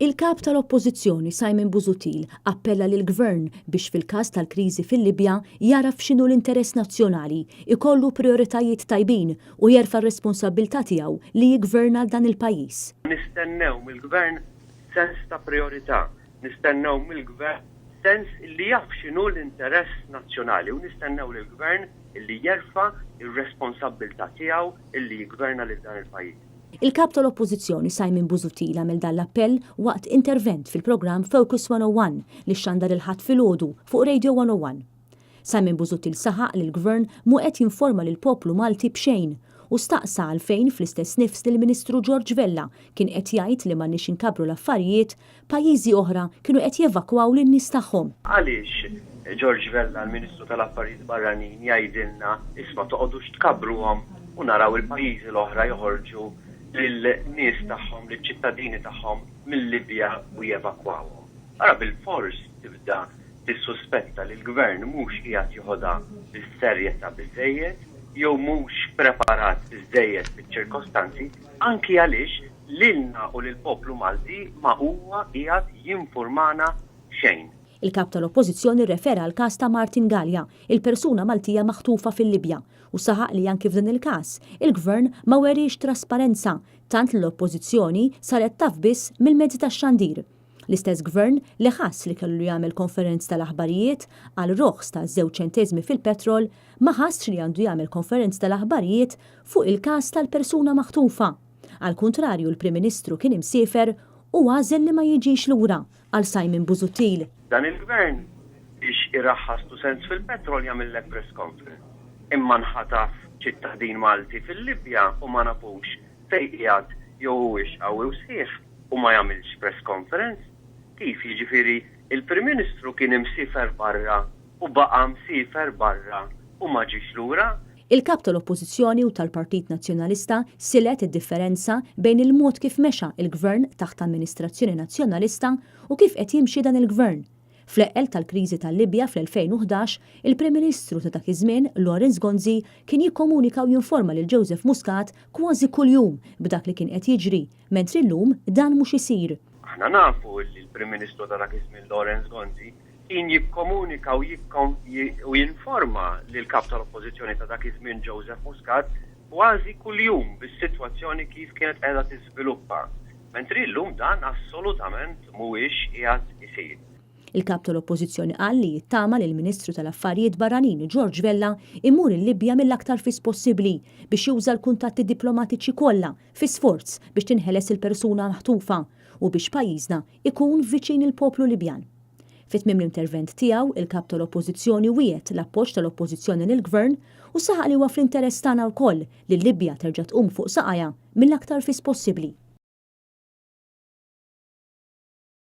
Il-kap tal-Oppożizzjoni Simon Busuttil appella lill-Gvern biex fil-każ tal-kriżi fil-Libja jaraf x'inhu l-interess nazzjonali, ikollu prioritajiet tajbin u jerfa' r-responsabbiltà tiegħu li jiggverna dan il-pajjiż. Nistennew mill-Gvern sens ta' priorità, nistennew mill-Gvern sens li jaf x'inhu l-interess nazzjonali u nistennew lill-Gvern li jerfa' ir-responsabbiltà tiegħu li jiggverna lil dan il-pajjiż. Il-kap tal-Oppożizzjoni Simon Busuttil għamel dan l-appell waqt intervent fil-programm Focus 101 li xandar il-ħadd filgħodu fuq Radio 101. Simon Busuttil saħaq li l-Gvern mu qed jinforma lil poplu Malti b'xejn u staqsa għalfejn fl-istess nifs li l-Ministru George Vella kien qed jgħid li m'għandniex inkabru l-affarijiet, pajjiżi oħra kienu qed jevakwaw lin-nies tagħhom. Għaliex George Vella, l-Ministru tal-Affarijiet Barranin, jgħidilna isma' toqgħodux tkabruhom u naraw il-pajjiżi l-oħra joħorġu lill-nies tagħhom, lill-ċittadini tagħhom mill-Libja u jevakwawhom. Ara bil-fors tibda tissuspetta li l-Gvern mhux qiegħed jieħodha bis-serjetà biżżejjed jew mhux preparat biżżejjed fiċ-ċirkostanzi anki għaliex lilna u lill-poplu Malti ma huwa qiegħed jinfurmana xejn. Il-kap tal-Oppożizzjoni refera għal każ ta' Martin Galja, il-persuna Maltija maħtufa fil-Libja, u saħaq li anki f'dan il-każ il-Gvern ma weriex trasparenza tant l-Oppożizzjoni saret taf biss mill-mezzi tax-xandir. L-istess Gvern li ħass li kellu jagħmel konferenz tal-aħbarijiet għal roħs ta' 2 ċenteżmi fil-petrol ma ħassx li għandu jagħmel konferenz tal-aħbarijiet fuq il-każ tal-persuna maħtufa. Għal kuntrarju l-Prim Ministru kien imsiefer u għażel li ma jiġix lura għal Simon Busuttil. Dan il-Gvern biex iraħħastu sens fil-petrol jagħmilek press conference. Imma nħataf ċittadin Malti fil-Libja u ma nafux fejn qiegħed jew huwiex qawwi sħiħ u ma jagħmilx press conference. Kif jiġifieri il-Prim Ministru kien imsiefer barra u baqa' msiefer barra u ma ġiex lura? Il-kap tal-Oppożizzjoni u tal-Partit Nazzjonalista silet id-differenza bejn il-mod kif mexa il-Gvern taħt Amministrazzjoni Nazzjonalista u kif qed jimxi dan il-Gvern. Fl-eqqel tal-kriżi tal-Libja fl-2011, il-Prim Ministru ta' dak iż-żmien, Lawrence Gonzi, kien jikkomunika u jinforma lil Joseph Muscat kważi kuljum b'dak li kien qed jiġri, mentri llum dan mhux isir. Aħna nafu li l-Prim Ministru ta' dak iż-żmien Lawrence Gonzi kien jikkomunika u jinforma lil kap tal-Oppożizzjoni ta' dak iż-żmien Joseph Muscat kważi kuljum bis-sitwazzjoni kif kienet qiegħda tiżviluppa. Mentri llum dan assolutament mhuwiex qiegħed isir. Il-kap tal-Oppożizzjoni qal li jittama li l-Ministru tal-Affarijiet Barranin George Vella imur il-Libja mill-aktar fis possibbli biex juża l-kuntatti diplomatiċi kollha fi sforz biex tinħeles il-persuna maħtufa u biex pajjiżna ikun viċin il-poplu Libjan. Fit-tmiem l-intervent tiegħu il-kap tal-Oppożizzjoni wiegħed l-appoġġ tal-Oppożizzjoni lill-Gvern u saħaq li huwa fl-interess tagħna wkoll li l-Libja terġa' tqum fuq saqajja mill-aktar fis possibbli.